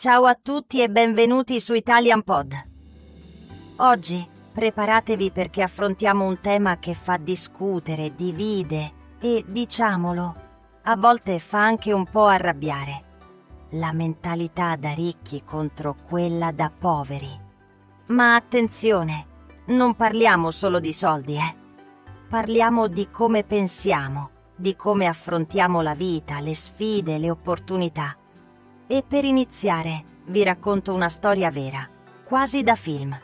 Ciao a tutti e benvenuti su Italian Pod. Oggi preparatevi perché affrontiamo un tema che fa discutere, divide e, diciamolo, a volte fa anche un po' arrabbiare. La mentalità da ricchi contro quella da poveri. Ma attenzione, non parliamo solo di soldi, Parliamo di come pensiamo, di come affrontiamo la vita, le sfide, le opportunità. E per iniziare, vi racconto una storia vera, quasi da film.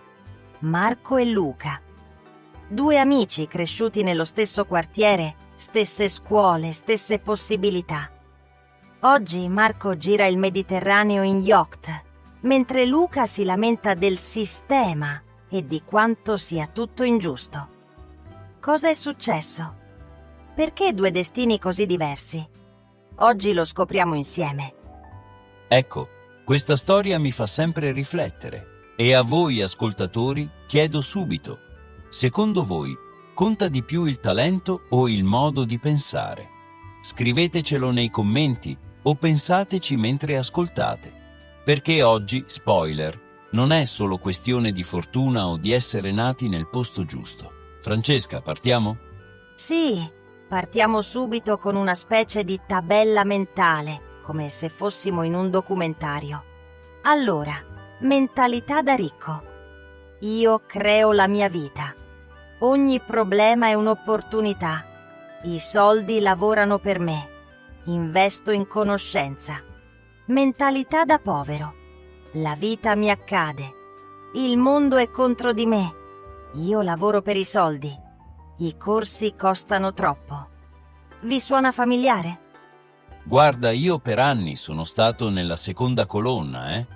Marco e Luca. Due amici cresciuti nello stesso quartiere, stesse scuole, stesse possibilità. Oggi Marco gira il Mediterraneo in yacht, mentre Luca si lamenta del sistema e di quanto sia tutto ingiusto. Cosa è successo? Perché due destini così diversi? Oggi lo scopriamo insieme. Ecco, questa storia mi fa sempre riflettere e a voi ascoltatori chiedo subito, secondo voi conta di più il talento o il modo di pensare? Scrivetecelo nei commenti o pensateci mentre ascoltate, perché oggi, spoiler, non è solo questione di fortuna o di essere nati nel posto giusto. Francesca, partiamo? Sì, partiamo subito con una specie di tabella mentale, come se fossimo in un documentario. Allora, mentalità da ricco. Io creo la mia vita. Ogni problema è un'opportunità. I soldi lavorano per me. Investo in conoscenza. Mentalità da povero. La vita mi accade. Il mondo è contro di me. Io lavoro per i soldi. I corsi costano troppo. Vi suona familiare? Guarda, io per anni sono stato nella seconda colonna,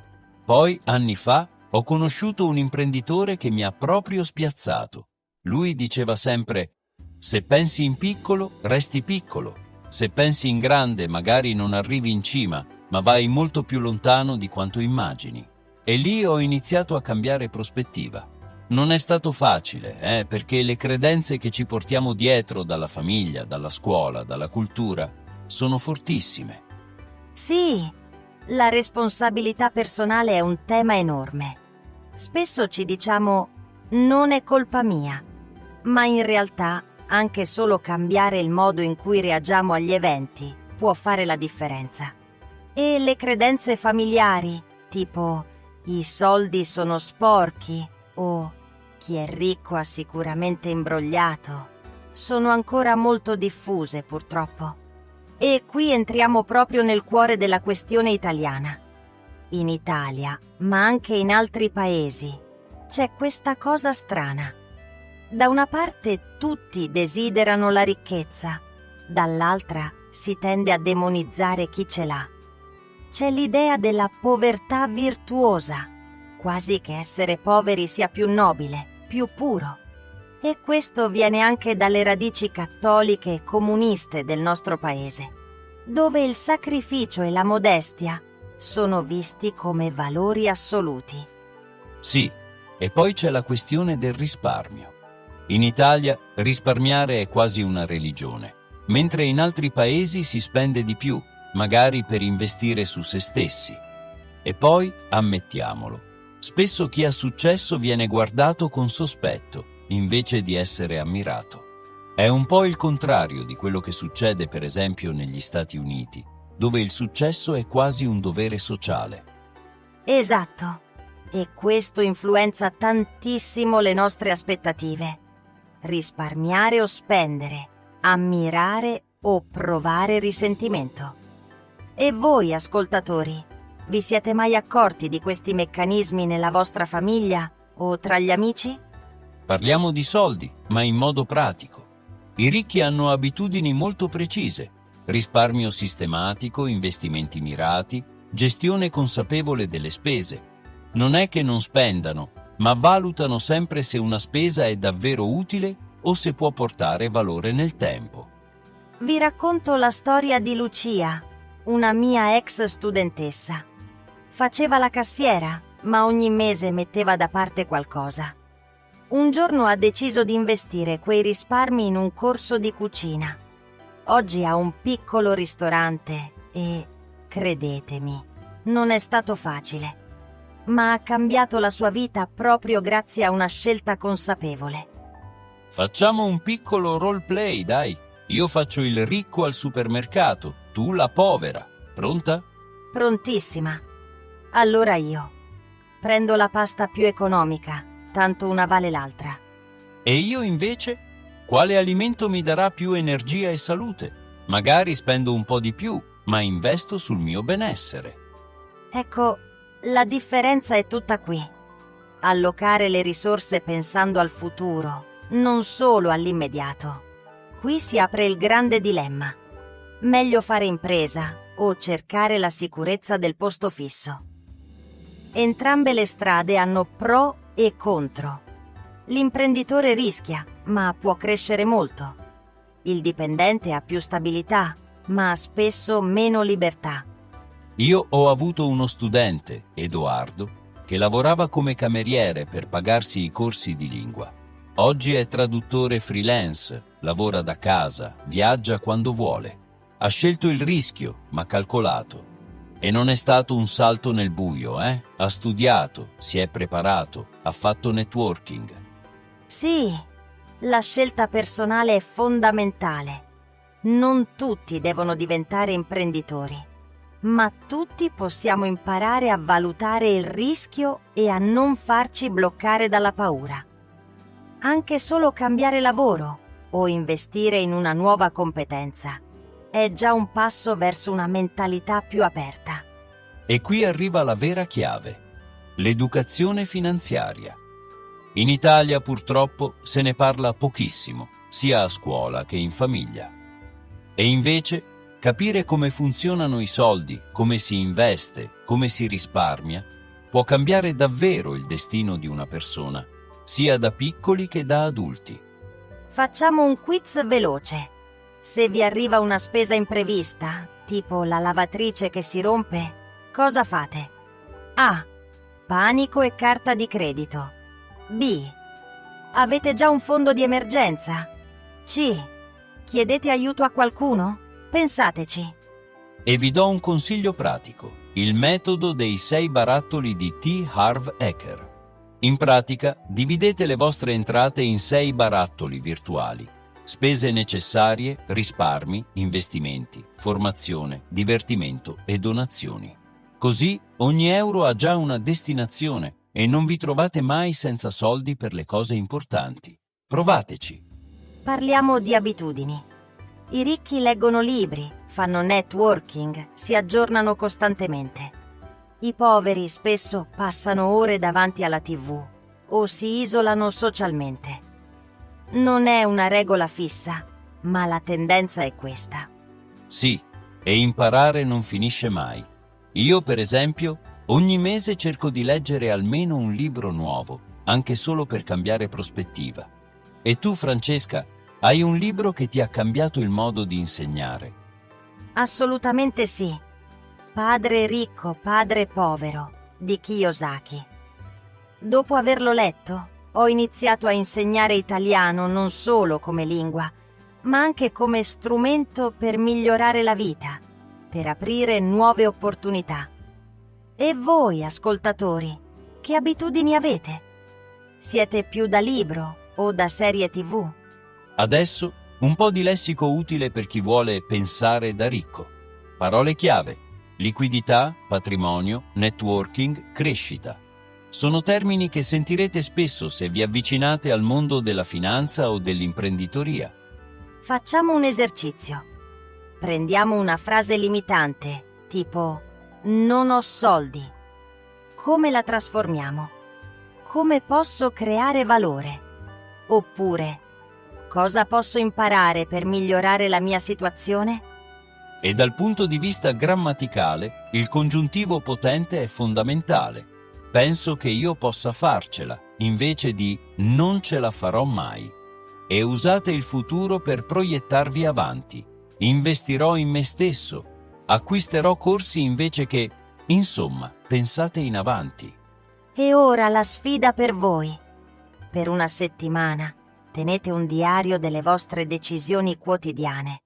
Poi, anni fa, ho conosciuto un imprenditore che mi ha proprio spiazzato. Lui diceva sempre: se pensi in piccolo, resti piccolo. Se pensi in grande, magari non arrivi in cima, ma vai molto più lontano di quanto immagini. E lì ho iniziato a cambiare prospettiva. Non è stato facile, perché le credenze che ci portiamo dietro dalla famiglia, dalla scuola, dalla cultura, sono fortissime. Sì, la responsabilità personale è un tema enorme. Spesso ci diciamo non è colpa mia, ma in realtà anche solo cambiare il modo in cui reagiamo agli eventi può fare la differenza. E le credenze familiari, tipo i soldi sono sporchi o chi è ricco ha sicuramente imbrogliato, sono ancora molto diffuse purtroppo. E qui entriamo proprio nel cuore della questione italiana. In Italia, ma anche in altri paesi, c'è questa cosa strana. Da una parte tutti desiderano la ricchezza, dall'altra si tende a demonizzare chi ce l'ha. C'è l'idea della povertà virtuosa, quasi che essere poveri sia più nobile, più puro. E questo viene anche dalle radici cattoliche e comuniste del nostro paese, dove il sacrificio e la modestia sono visti come valori assoluti. Sì, e poi c'è la questione del risparmio. In Italia risparmiare è quasi una religione, mentre in altri paesi si spende di più, magari per investire su se stessi. E poi, ammettiamolo, spesso chi ha successo viene guardato con sospetto, invece di essere ammirato. È un po' il contrario di quello che succede per esempio negli Stati Uniti, dove il successo è quasi un dovere sociale. Esatto, e questo influenza tantissimo le nostre aspettative. Risparmiare o spendere, ammirare o provare risentimento. E voi, ascoltatori, vi siete mai accorti di questi meccanismi nella vostra famiglia o tra gli amici? Parliamo di soldi, ma in modo pratico. I ricchi hanno abitudini molto precise: risparmio sistematico, investimenti mirati, gestione consapevole delle spese. Non è che non spendano, ma valutano sempre se una spesa è davvero utile o se può portare valore nel tempo. Vi racconto la storia di Lucia, una mia ex studentessa. Faceva la cassiera, ma ogni mese metteva da parte qualcosa. Un giorno ha deciso di investire quei risparmi in un corso di cucina. Oggi ha un piccolo ristorante e, credetemi, Non è stato facile, ma ha cambiato la sua vita proprio grazie a una scelta consapevole. Facciamo un piccolo roleplay, dai. Io faccio il ricco al supermercato, tu la povera. Pronta? Prontissima. Allora io prendo la pasta più economica, tanto una vale l'altra. E io invece? Quale alimento mi darà più energia e salute? Magari spendo un po' di più, ma investo sul mio benessere. Ecco, la differenza è tutta qui. Allocare le risorse pensando al futuro, non solo all'immediato. Qui si apre il grande dilemma. Meglio fare impresa o cercare la sicurezza del posto fisso. Entrambe le strade hanno pro e contro. L'imprenditore rischia, ma può crescere molto. Il dipendente ha più stabilità, ma spesso meno libertà. Io ho avuto uno studente, Edoardo, che lavorava come cameriere per pagarsi i corsi di lingua. Oggi è traduttore freelance, lavora da casa, viaggia quando vuole. Ha scelto il rischio, ma calcolato. E non è stato un salto nel buio, Ha studiato, si è preparato, ha fatto networking. Sì, la scelta personale è fondamentale. Non tutti devono diventare imprenditori, ma tutti possiamo imparare a valutare il rischio e a non farci bloccare dalla paura. Anche solo cambiare lavoro o investire in una nuova competenza è già un passo verso una mentalità più aperta. E qui arriva la vera chiave: l'educazione finanziaria. In Italia purtroppo se ne parla pochissimo, sia a scuola che in famiglia. E invece capire come funzionano i soldi, come si investe, come si risparmia, può cambiare davvero il destino di una persona, sia da piccoli che da adulti. Facciamo un quiz veloce. Se vi arriva una spesa imprevista, tipo la lavatrice che si rompe, cosa fate? A. Panico e carta di credito. B. Avete già un fondo di emergenza? C. Chiedete aiuto a qualcuno? Pensateci. E vi do un consiglio pratico: il metodo dei 6 barattoli di T. Harv Eker. In pratica, dividete le vostre entrate in 6 barattoli virtuali: spese necessarie, risparmi, investimenti, formazione, divertimento e donazioni. Così ogni euro ha già una destinazione e non vi trovate mai senza soldi per le cose importanti. Provateci. Parliamo di abitudini. I ricchi leggono libri, fanno networking, si aggiornano costantemente. I poveri spesso passano ore davanti alla TV o si isolano socialmente. Non è una regola fissa, ma la tendenza è questa. Sì, e imparare non finisce mai. Io, per esempio, ogni mese cerco di leggere almeno un libro nuovo, anche solo per cambiare prospettiva. E tu, Francesca, hai un libro che ti ha cambiato il modo di insegnare? Assolutamente sì. Padre ricco, padre povero, di Kiyosaki. Dopo averlo letto, ho iniziato a insegnare italiano non solo come lingua, ma anche come strumento per migliorare la vita, per aprire nuove opportunità. E voi, ascoltatori, che abitudini avete? Siete più da libro o da serie TV? Adesso un po' di lessico utile per chi vuole pensare da ricco. Parole chiave: liquidità, patrimonio, networking, crescita. Sono termini che sentirete spesso se vi avvicinate al mondo della finanza o dell'imprenditoria. Facciamo un esercizio. Prendiamo una frase limitante, tipo «non ho soldi». Come la trasformiamo? Come posso creare valore? Oppure cosa posso imparare per migliorare la mia situazione? E dal punto di vista grammaticale, il congiuntivo potente è fondamentale. Penso che io possa farcela, invece di non ce la farò mai. E usate il futuro per proiettarvi avanti. Investirò in me stesso. Acquisterò corsi invece che... Insomma, pensate in avanti. E ora la sfida per voi. Per una settimana tenete un diario delle vostre decisioni quotidiane.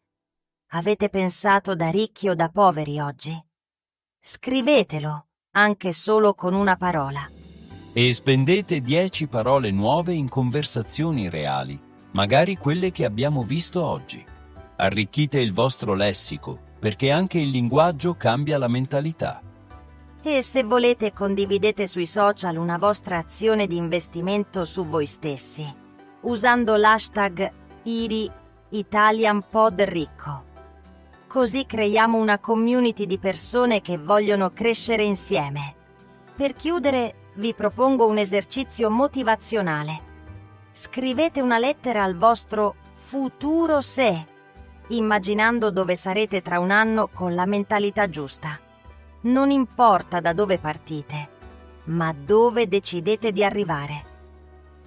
Avete pensato da ricchi o da poveri oggi? Scrivetelo, anche solo con una parola. E spendete 10 parole nuove in conversazioni reali, magari quelle che abbiamo visto oggi. Arricchite il vostro lessico, perché anche il linguaggio cambia la mentalità. E se volete condividete sui social una vostra azione di investimento su voi stessi, usando l'hashtag #IriItalianPodRicco. Così creiamo una community di persone che vogliono crescere insieme. Per chiudere, vi propongo un esercizio motivazionale. Scrivete una lettera al vostro futuro sé, immaginando dove sarete tra un anno con la mentalità giusta. Non importa da dove partite, ma dove decidete di arrivare.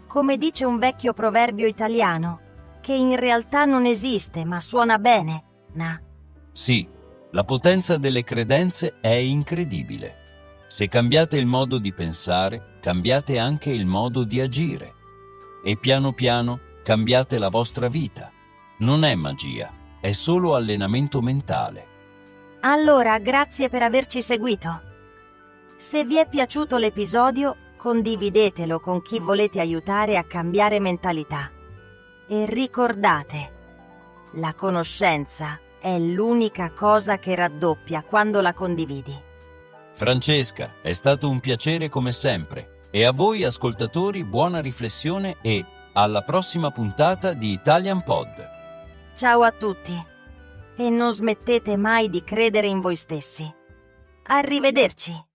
Come dice un vecchio proverbio italiano, che in realtà non esiste ma suona bene, Sì, la potenza delle credenze è incredibile. Se cambiate il modo di pensare, cambiate anche il modo di agire. E piano piano cambiate la vostra vita. Non è magia, è solo allenamento mentale. Allora, grazie per averci seguito. Se vi è piaciuto l'episodio, condividetelo con chi volete aiutare a cambiare mentalità. E ricordate, la conoscenza è l'unica cosa che raddoppia quando la condividi. Francesca, è stato un piacere come sempre. E a voi ascoltatori buona riflessione e alla prossima puntata di Italian Pod. Ciao a tutti e non smettete mai di credere in voi stessi. Arrivederci!